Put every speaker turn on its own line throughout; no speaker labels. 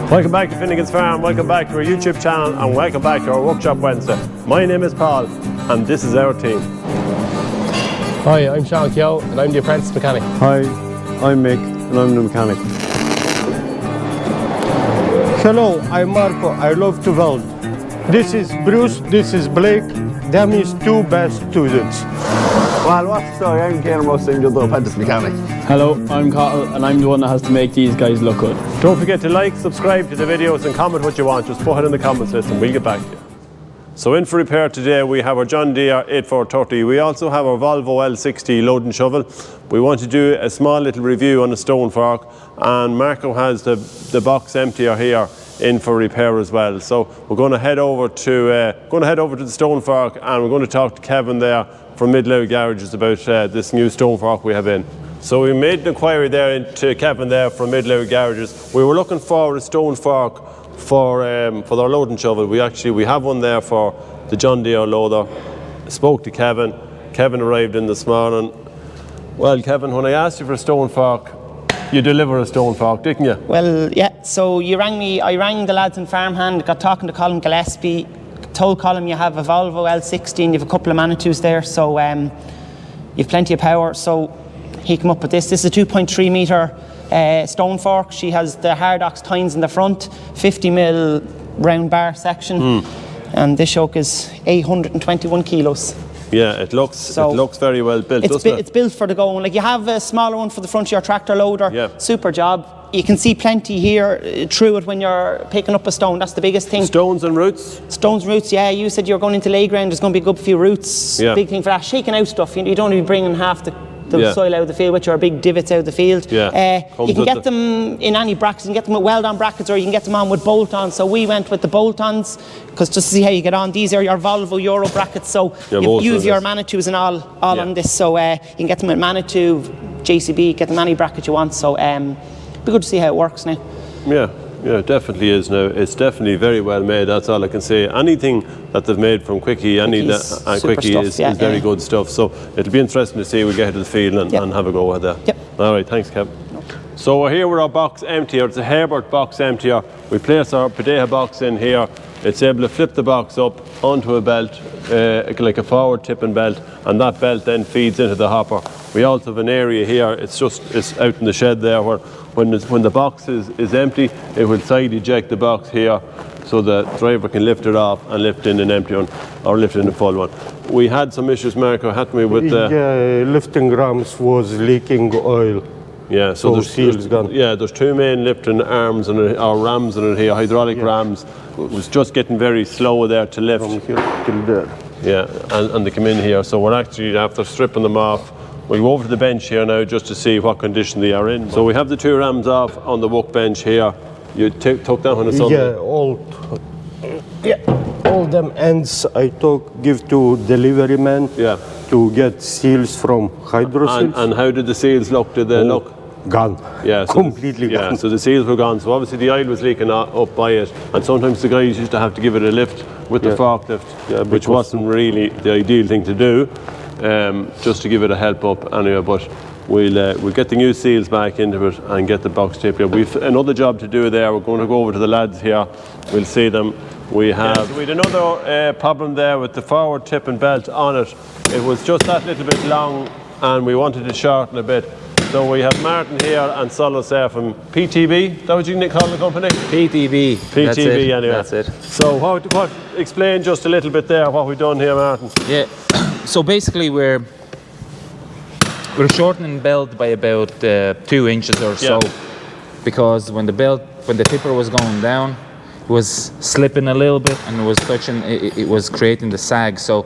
Welcome back to Finnegan's Farm, welcome back to our YouTube channel, and welcome back to our Workshop Wednesday. My name is Paul, and this is our team.
Hi, I'm Sean Keogh, and I'm the apprentice mechanic.
Hi, I'm Mick, and I'm the mechanic.
Hello, I'm Marco, I love to weld. This is Bruce, this is Blake, them is two best students.
Well, what's the story? I'm Kaylem, I'm the apprentice mechanic.
Hello, I'm Carl, and I'm the one that has to make these guys look good.
Don't forget to like, subscribe to the videos, and comment what you want. Just put it in the comments list, and we'll get back to you. So in for repair today, we have our John Deere 8430. We also have our Volvo L60 loading shovel. We want to do a small little review on a stone fork, and Marco has the box emptier here in for repair as well. So we're going to head over to the stone fork, and we're going to talk to Kevin there from Midlow Garages about this new stone fork we have in. So we made an inquiry there to Kevin there from Midlow Garages. We were looking for a stone fork for our loading shovel. We have one there for the John Deere loader. I spoke to Kevin. Kevin arrived in this morning. Well, Kevin, when I asked you for a stone fork, you deliver a stone fork, didn't you?
Well, yeah. So you rang me. I rang the lads in FarmHand. Got talking to Colm Gillespie. Told Colm you have a Volvo L60 and you have a couple of Manitous there. So you've plenty of power. So he came up with this. This is a 2.3 metre stone fork. She has the hard ox tines in the front, 50mm round bar section, and this yoke is 821 kilos.
Yeah, it looks very well built, doesn't it?
It's built for the going. Like you have a smaller one for the front of your tractor loader.
Yeah.
Super job. You can see plenty here through it when you're picking up a stone. That's the biggest thing.
Stones and roots?
Stones and roots, yeah. You said you're going into lay ground. There's going to be a good few roots.
Yeah.
Big thing for that. Shaking out stuff. You don't even bringing half the
yeah.
soil out of the field with your big divots out of the field.
Yeah.
You can get them in any brackets. You can get them with weld-on brackets, or you can get them on with bolt-ons. So we went with the bolt-ons because just to see how you get on. These are your Volvo Euro brackets. So you use your Manitous and all on this. So you can get them with Manitou, JCB, get them any bracket you want. So be good to see how it works now.
Yeah, it definitely is now. It's definitely very well made, that's all I can say. Anything that they've made from Quickie, Quickie is very good stuff. So it'll be interesting to see. We'll get to the field and have a go at that.
Yep.
All right, thanks, Kev. So we're here with our box emptier. It's a Herbert Box Emptier. We place our Padeha box in here. It's able to flip the box up onto a belt, like a forward tipping belt, and that belt then feeds into the hopper. We also have an area here, it's out in the shed there, where when the box is empty, it will side eject the box here so the driver can lift it off and lift in an empty one, or lift in a full one. We had some issues, Marco, hadn't we, with the...
Yeah, lifting rams was leaking oil.
Yeah, so there's two main lifting arms or rams in it here, hydraulic rams. It was just getting very slow there to lift.
From here till there.
Yeah, and they come in here, so we're actually after stripping them off. We'll go over to the bench here now just to see what condition they are in. So we have the two rams off on the workbench here. You took that one on Sunday?
Yeah, all them ends I give to delivery man to get seals from hydro seals.
And how did the seals look? Did they look?
Gone.
Yeah,
completely gone.
Yeah, so the seals were gone. So obviously the oil was leaking up by it, and sometimes the guys used to have to give it a lift with the forklift, which wasn't really the ideal thing to do, just to give it a help up anyway. But we'll get the new seals back into it and get the box taped here. We've another job to do there. We're going to go over to the lads here. We'll see them. We had another problem there with the forward tipping belt on it. It was just that little bit long, and we wanted to shorten a bit. So we have Martin here and Solas there from PTB. Is that what you call the company?
PTB.
PTB, anyway.
That's it.
So explain just a little bit there what we've done here, Martin.
Yeah. So basically we're shortening belt by about 2 inches or so, because when the tipper was going down, it was slipping a little bit and it was touching. It was creating the sag. So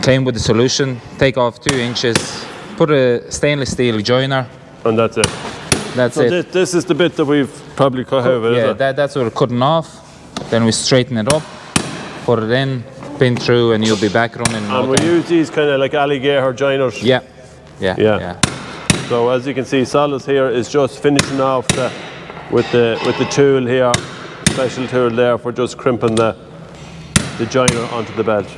came with the solution: take off 2 inches. Put a stainless steel joiner.
And that's it.
That's it.
This is the bit that we've probably cut out.
Yeah, that's what we're cutting off. Then we straighten it up, put it in, pin through, and you'll be back running.
And we use these kind of like alligator joiners.
Yeah.
So as you can see, Solas here is just finishing off with the tool here, special tool there for just crimping the joiner onto the belt.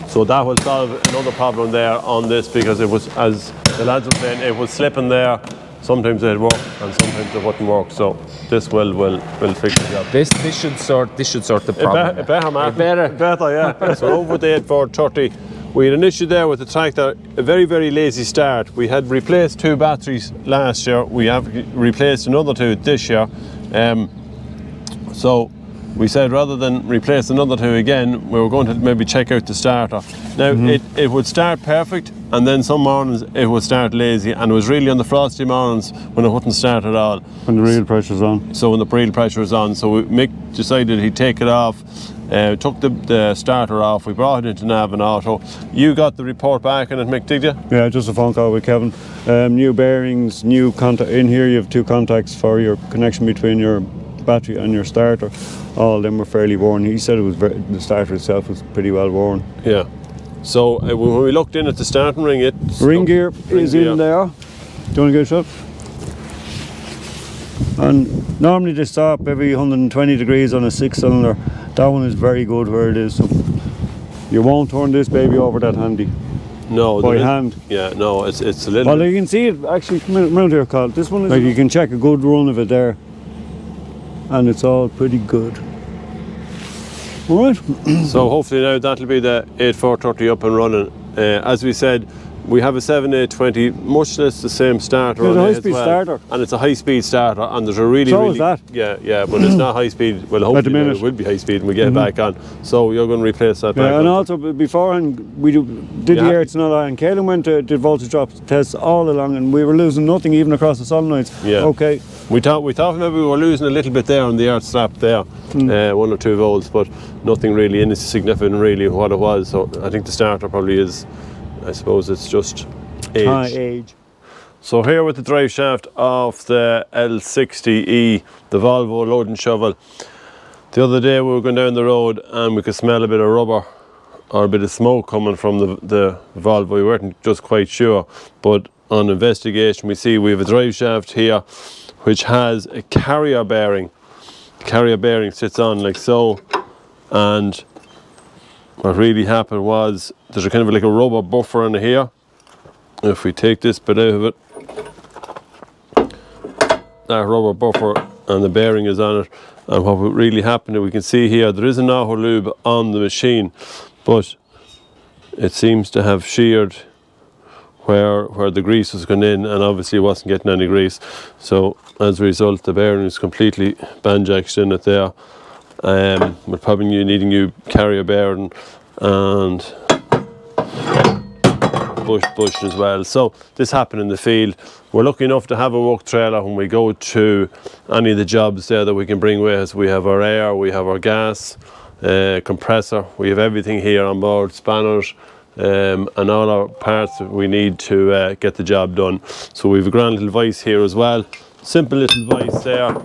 So that will solve another problem there on this, because it was, as the lads were saying, it was slipping there. Sometimes it'd work and sometimes it wouldn't work. So this will fix the job.
This should sort the problem.
It better, Martin.
It better.
It better, yeah. So over with the 8430, we had an issue there with the tractor, a very, very lazy start. We had replaced 2 batteries last year. We have replaced another 2 this year. So we said rather than replace another 2 again, we were going to maybe check out the starter. Now it would start perfect, and then some mornings it would start lazy, and it was really on the frosty mornings when it wouldn't start at all.
When the real pressure's on.
So when the real pressure is on, so Mick decided he'd take it off, took the starter off, we brought it into Navan Auto. You got the report back on it, Mick, did you?
Yeah, just a phone call with Kevin. New bearings, new contact. In here you have 2 contacts for your connection between your battery and your starter. All of them were fairly worn. He said it was the starter itself was pretty well worn.
Yeah. So when we looked in at the starting ring,
Ring gear is in there. Do you want to get a shot? And normally they stop every 120 degrees on a 6-cylinder. That one is very good where it is. So you won't turn this baby over that handy.
No,
by hand.
Yeah, no, it's a little.
Well, you can see it actually. Come out here, Carl. This one is like you can check a good run of it there, and it's all pretty good. All right.
So hopefully now that'll be the 8430 up and running. As we said, we have a 7820, much less the same starter.
It's
on
a
it
high-speed
as well.
starter.
And it's a high-speed starter, and there's a really,
So
really...
is that.
Yeah, but it's not high-speed. Well, hopefully now it will be high-speed and we get it back on. So you're going to replace that back
Yeah,
on.
and also beforehand we did the air, it's not on. Kaylem went to did voltage drop tests all along, and we were losing nothing even across the solenoids.
Yeah.
Okay.
We thought maybe we were losing a little bit there on the earth strap there, 1 or 2 volts, but nothing really insignificant really what it was. So I think the starter probably is, I suppose it's just age.
High age.
So here with the drive shaft of the L60E, the Volvo loading shovel. The other day we were going down the road and we could smell a bit of rubber or a bit of smoke coming from the Volvo. We weren't just quite sure, but on investigation we see we have a drive shaft here which has a carrier bearing. The carrier bearing sits on like so, and what really happened was there's a kind of like a rubber buffer in here. If we take this bit out of it, that rubber buffer and the bearing is on it, and what really happened, we can see here there is an auto lube on the machine, but it seems to have sheared where the grease was going in, and obviously it wasn't getting any grease. So as a result the bearing is completely banjaxed in it there. We're probably needing new carrier bearing and bush as well. So this happened in the field. We're lucky enough to have a work trailer when we go to any of the jobs there that we can bring with us. We have our air, we have our gas, compressor, we have everything here on board, spanners, and all our parts that we need to get the job done. So we have a grand little vise here as well. Simple little vise there.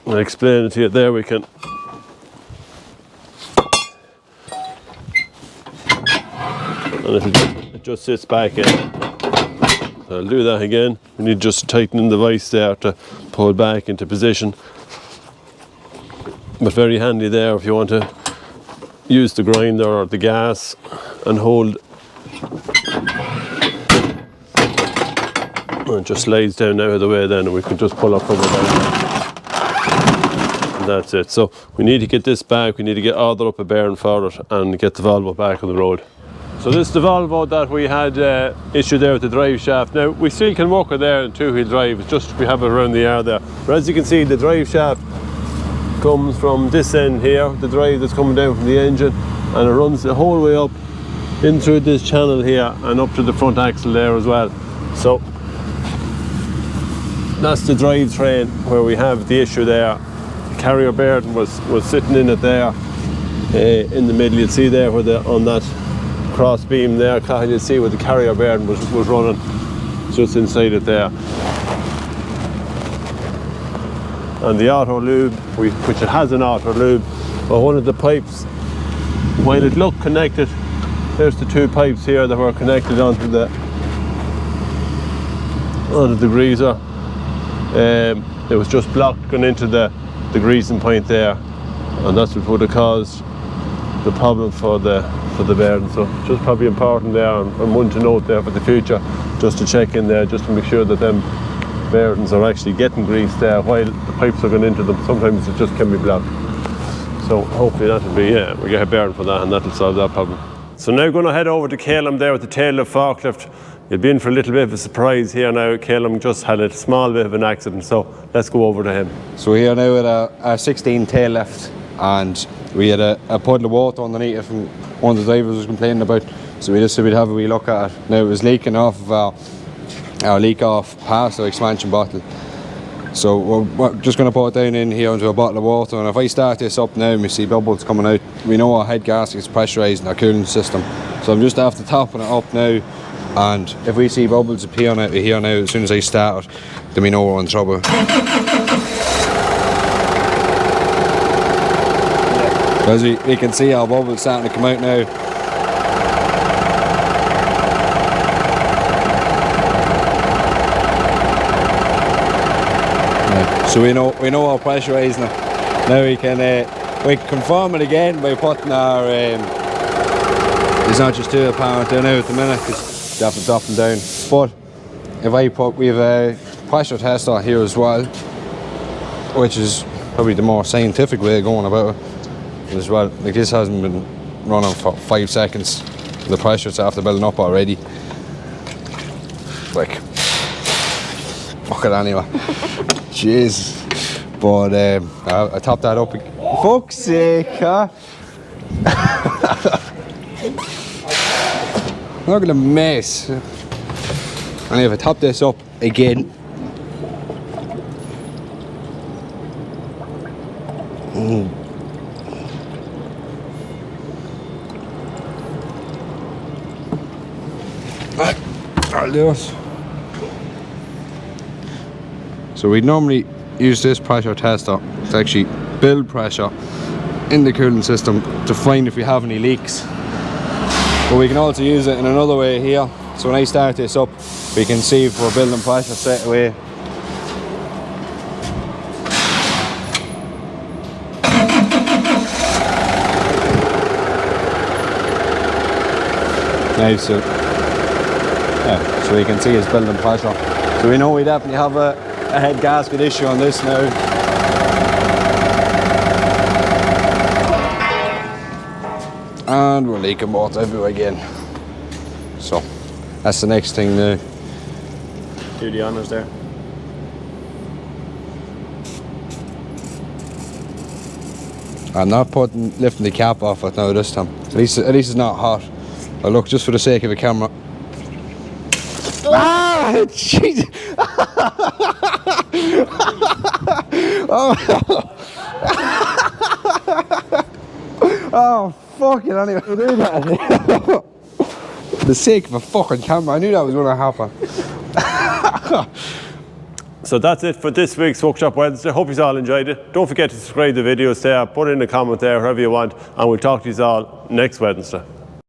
I'll explain it to you. There we can. And it just sits back in. So I'll do that again. We need just to tighten in the vise there to pull back into position. But very handy there if you want to use the grinder or the gas and hold. And it just slides down out of the way then, and we can just pull up from the back. And that's it. So we need to get this back. We need to get all the upper bearing for it and get the Volvo back on the road. So this is the Volvo that we had issued there with the drive shaft. Now we still can work it there in 2-wheel drive, it's just we have it around the yard there. But as you can see, the drive shaft comes from this end here, the drive that's coming down from the engine, and it runs the whole way up in through this channel here and up to the front axle there as well. So that's the drive train where we have the issue there. The carrier bearing was sitting in it there in the middle. You'll see there where on that cross beam there, you'll see where the carrier bearing was running, just inside it there. And the auto lube, which it has an auto lube, but one of the pipes, while it looked connected, there's the 2 pipes here that were connected onto the greaser. It was just blocked going into the greasing point there, and that's what would have caused the problem for the for the bearing. So just probably important there, and one to note there for the future, just to check in there, just to make sure that them bearings are actually getting greased there while the pipes are going into them. Sometimes it just can be blocked. So hopefully that'll be, we get a bearing for that, and that'll solve that problem. So now going to head over to Kaylem there with the Tailift Forklift. You'll be in for a little bit of a surprise here now. Kaylem just had a small bit of an accident, so let's go over to him.
So we're here now with a 16 tail lift, and we had a puddle of water underneath it from one of the drivers was complaining about. So we just said we'd have a wee look at it. Now it was leaking off of our leak off past our expansion bottle. So we're just going to put it down in here into a bottle of water, and if I start this up now and we see bubbles coming out, we know our head gasket is pressurised in our cooling system. So I'm just after topping it up now, and if we see bubbles appearing out of here now as soon as I start it, then we know we're in trouble. As we can see our bubbles starting to come out now. So we know our pressurising it. Now we can confirm it again by putting our it's not just too apparent there now at the minute because it's up and down. But if I put, we have a pressure tester here as well, which is probably the more scientific way of going about it as well. Like, this hasn't been running for 5 seconds. The pressure's after building up already. Like, fuck it anyway. Jeez. But I topped that up. Fuck's sake, huh? Look at the mess. And if I top this up again. I'll do it. So we normally use this pressure tester to actually build pressure in the cooling system to find if we have any leaks. But we can also use it in another way here. So when I start this up, we can see if we're building pressure straight away. Nice. So we can see it's building pressure. So we know we definitely have a head gasket issue on this now. And we're leaking water everywhere again. So that's the next thing now.
Do the honours there.
I'm not lifting the cap off it now this time. At least it's not hot. But look, just for the sake of the camera. Ah, jeez. Oh, fuck it, anyway. Do that. For the sake of a fucking camera, I knew that was going to happen.
So that's it for this week's Workshop Wednesday. Hope you all enjoyed it. Don't forget to subscribe to the videos there, put in a comment there, whoever you want, and we'll talk to you all next Wednesday.